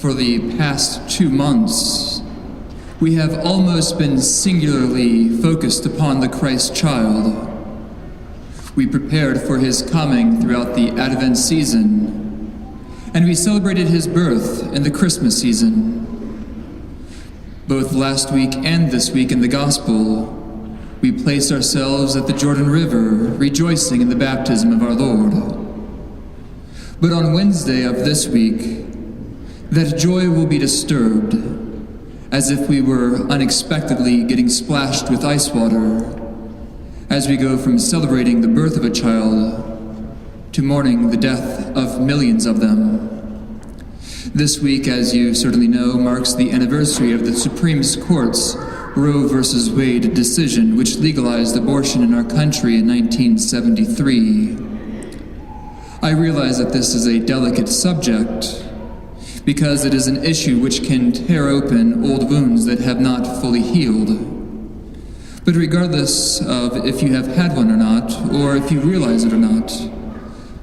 For the past 2 months, we have almost been singularly focused upon the Christ child. We prepared for his coming throughout the Advent season, and we celebrated his birth in the Christmas season. Both last week and this week in the Gospel, we place ourselves at the Jordan River, rejoicing in the baptism of our Lord. But on Wednesday of this week, that joy will be disturbed, as if we were unexpectedly getting splashed with ice water, as we go from celebrating the birth of a child to mourning the death of millions of them. This week, as you certainly know, marks the anniversary of the Supreme Court's Roe v. Wade decision, which legalized abortion in our country in 1973. I realize that this is a delicate subject, because it is an issue which can tear open old wounds that have not fully healed. But regardless of if you have had one or not, or if you realize it or not,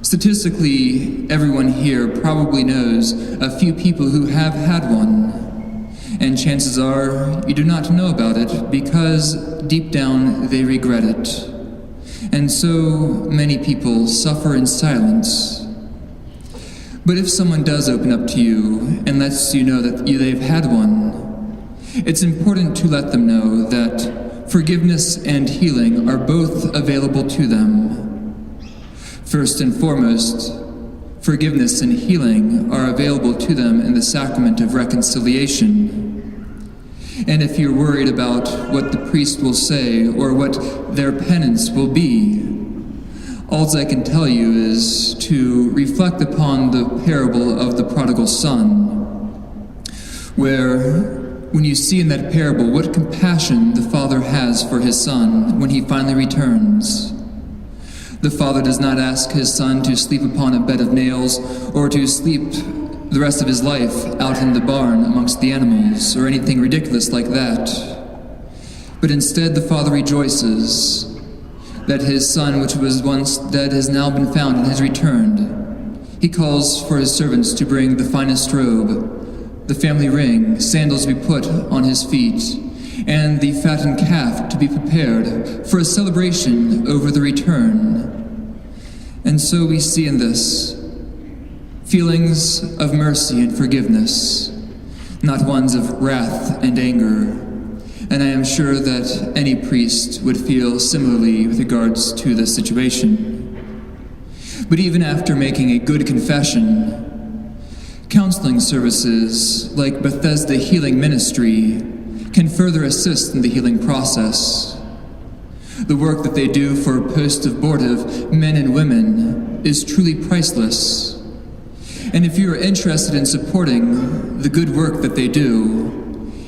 statistically, everyone here probably knows a few people who have had one, and chances are you do not know about it because deep down they regret it. And so many people suffer in silence. But if someone does open up to you and lets you know that they've had one, it's important to let them know that forgiveness and healing are both available to them. First and foremost, forgiveness and healing are available to them in the sacrament of reconciliation. And if you're worried about what the priest will say or what their penance will be, all I can tell you is to reflect upon the parable of the prodigal son, where when you see in that parable what compassion the father has for his son when he finally returns. The father does not ask his son to sleep upon a bed of nails or to sleep the rest of his life out in the barn amongst the animals or anything ridiculous like that. But instead the father rejoices that his son, which was once dead, has now been found and has returned. He calls for his servants to bring the finest robe, the family ring, sandals to be put on his feet, and the fattened calf to be prepared for a celebration over the return. And so we see in this feelings of mercy and forgiveness, not ones of wrath and anger. And I am sure that any priest would feel similarly with regards to this situation. But even after making a good confession, counseling services like Bethesda Healing Ministry can further assist in the healing process. The work that they do for post-abortive men and women is truly priceless. And if you are interested in supporting the good work that they do,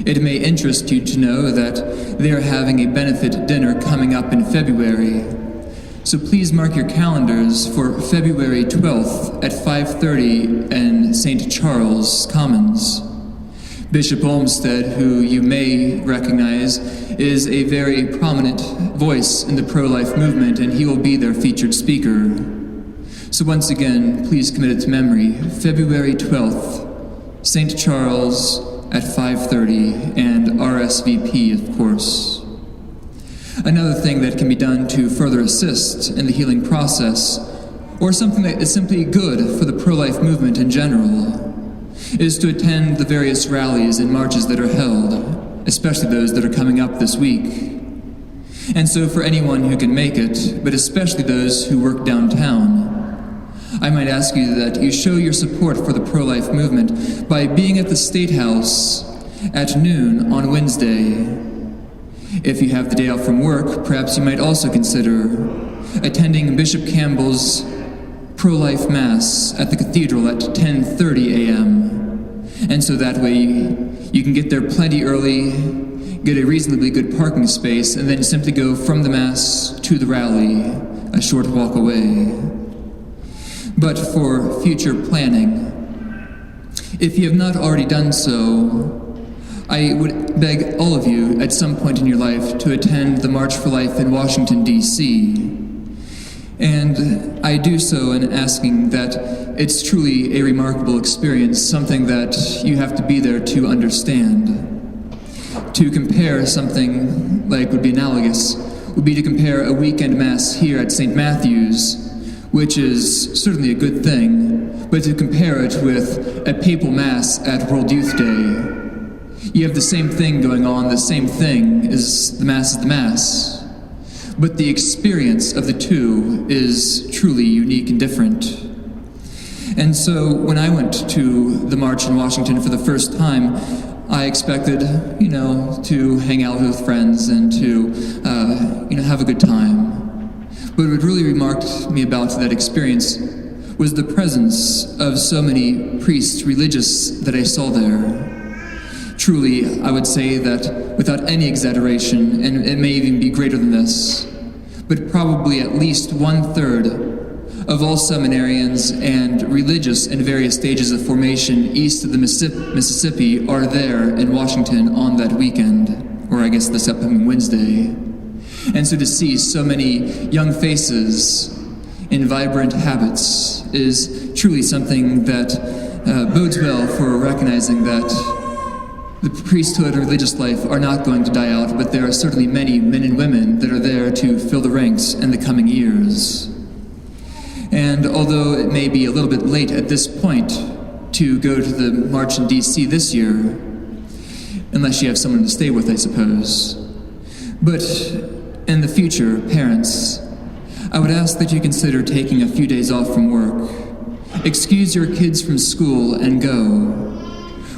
it may interest you to know that they are having a benefit dinner coming up in February. So please mark your calendars for February 12th at 5:30 in St. Charles Commons. Bishop Olmsted, who you may recognize, is a very prominent voice in the pro-life movement, and he will be their featured speaker. So once again, please commit it to memory. February 12th, St. Charles at 5:30, and RSVP, of course. Another thing that can be done to further assist in the healing process, or something that is simply good for the pro-life movement in general, is to attend the various rallies and marches that are held, especially those that are coming up this week. And so for anyone who can make it, but especially those who work downtown, I might ask you that you show your support for the pro-life movement by being at the State House at noon on Wednesday. If you have the day off from work, perhaps you might also consider attending Bishop Campbell's pro-life Mass at the Cathedral at 10:30 a.m. And so that way you can get there plenty early, get a reasonably good parking space, and then simply go from the Mass to the rally, a short walk away. But for future planning, if you have not already done so, I would beg all of you at some point in your life to attend the March for Life in Washington, D.C. And I do so in asking that it's truly a remarkable experience, something that you have to be there to understand. To compare something like would be analogous would be to compare a weekend mass here at St. Matthew's, which is certainly a good thing, but to compare it with a papal mass at World Youth Day. You have the same thing going on, the same thing is the Mass. But the experience of the two is truly unique and different. And so when I went to the march in Washington for the first time, I expected, to hang out with friends and to, have a good time. But what really remarked me about that experience was the presence of so many priests, religious, that I saw there. Truly, I would say that without any exaggeration, and it may even be greater than this, but probably at least 1/3 of all seminarians and religious in various stages of formation east of the Mississippi are there in Washington on that weekend, or I guess this upcoming Wednesday. And so to see so many young faces in vibrant habits is truly something that bodes well for recognizing that the priesthood and religious life are not going to die out, but there are certainly many men and women that are there to fill the ranks in the coming years. And although it may be a little bit late at this point to go to the march in D.C. this year, unless you have someone to stay with, I suppose, but in the future, parents, I would ask that you consider taking a few days off from work. Excuse your kids from school and go.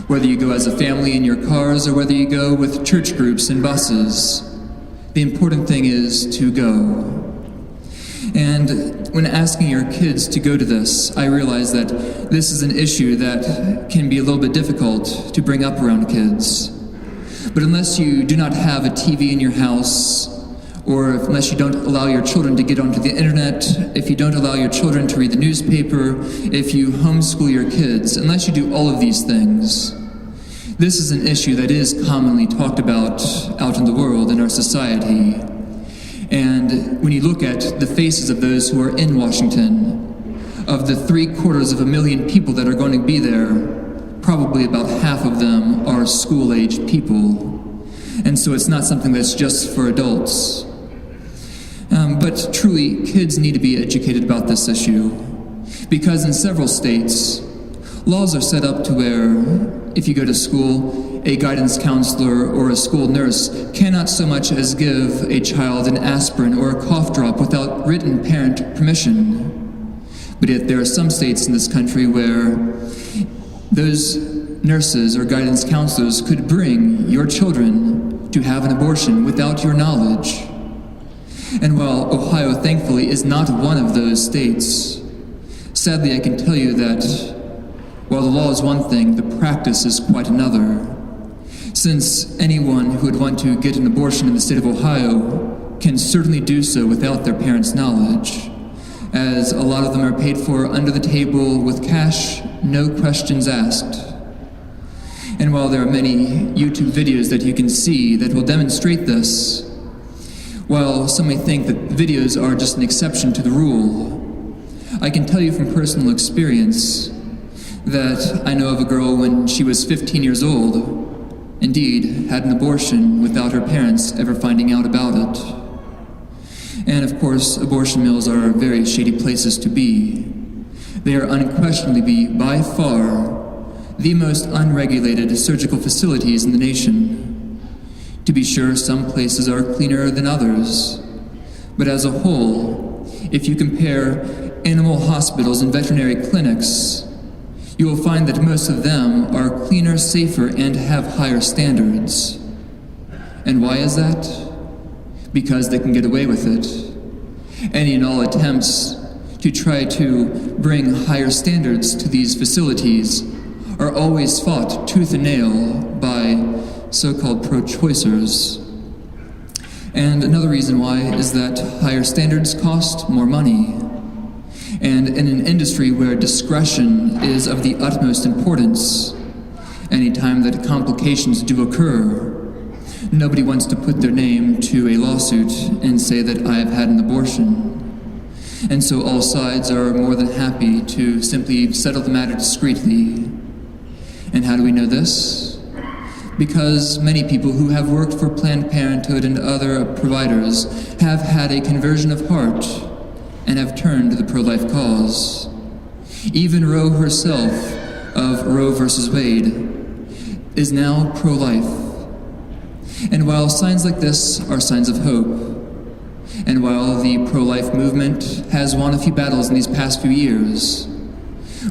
Whether you go as a family in your cars or whether you go with church groups and buses, the important thing is to go. And when asking your kids to go to this, I realize that this is an issue that can be a little bit difficult to bring up around kids. But unless you do not have a TV in your house, or unless you don't allow your children to get onto the internet, if you don't allow your children to read the newspaper, if you homeschool your kids, unless you do all of these things, this is an issue that is commonly talked about out in the world, in our society. And when you look at the faces of those who are in Washington, of the 750,000 people that are going to be there, probably about half of them are school-aged people. And so it's not something that's just for adults. But truly, kids need to be educated about this issue, because in several states, laws are set up to where, if you go to school, a guidance counselor or a school nurse cannot so much as give a child an aspirin or a cough drop without written parent permission. But yet there are some states in this country where those nurses or guidance counselors could bring your children to have an abortion without your knowledge. And while Ohio, thankfully, is not one of those states, sadly I can tell you that while the law is one thing, the practice is quite another. Since anyone who would want to get an abortion in the state of Ohio can certainly do so without their parents' knowledge, as a lot of them are paid for under the table with cash, no questions asked. And while there are many YouTube videos that you can see that will demonstrate this, while some may think that videos are just an exception to the rule, I can tell you from personal experience that I know of a girl when she was 15 years old, indeed, had an abortion without her parents ever finding out about it. And of course, abortion mills are very shady places to be. They are unquestionably by far the most unregulated surgical facilities in the nation. To be sure, some places are cleaner than others, but as a whole, if you compare animal hospitals and veterinary clinics, you will find that most of them are cleaner, safer, and have higher standards. And why is that? Because they can get away with it. Any and all attempts to try to bring higher standards to these facilities are always fought tooth and nail by so-called pro-choicers. And another reason why is that higher standards cost more money. And in an industry where discretion is of the utmost importance, any time that complications do occur, nobody wants to put their name to a lawsuit and say that I have had an abortion. And so all sides are more than happy to simply settle the matter discreetly. And how do we know this? Because many people who have worked for Planned Parenthood and other providers have had a conversion of heart and have turned to the pro-life cause. Even Roe herself, of Roe versus Wade, is now pro-life. And while signs like this are signs of hope, and while the pro-life movement has won a few battles in these past few years,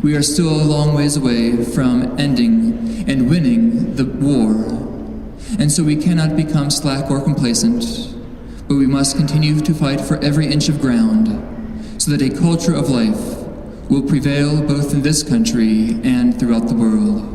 we are still a long ways away from ending and winning the war. And so we cannot become slack or complacent, but we must continue to fight for every inch of ground so that a culture of life will prevail both in this country and throughout the world.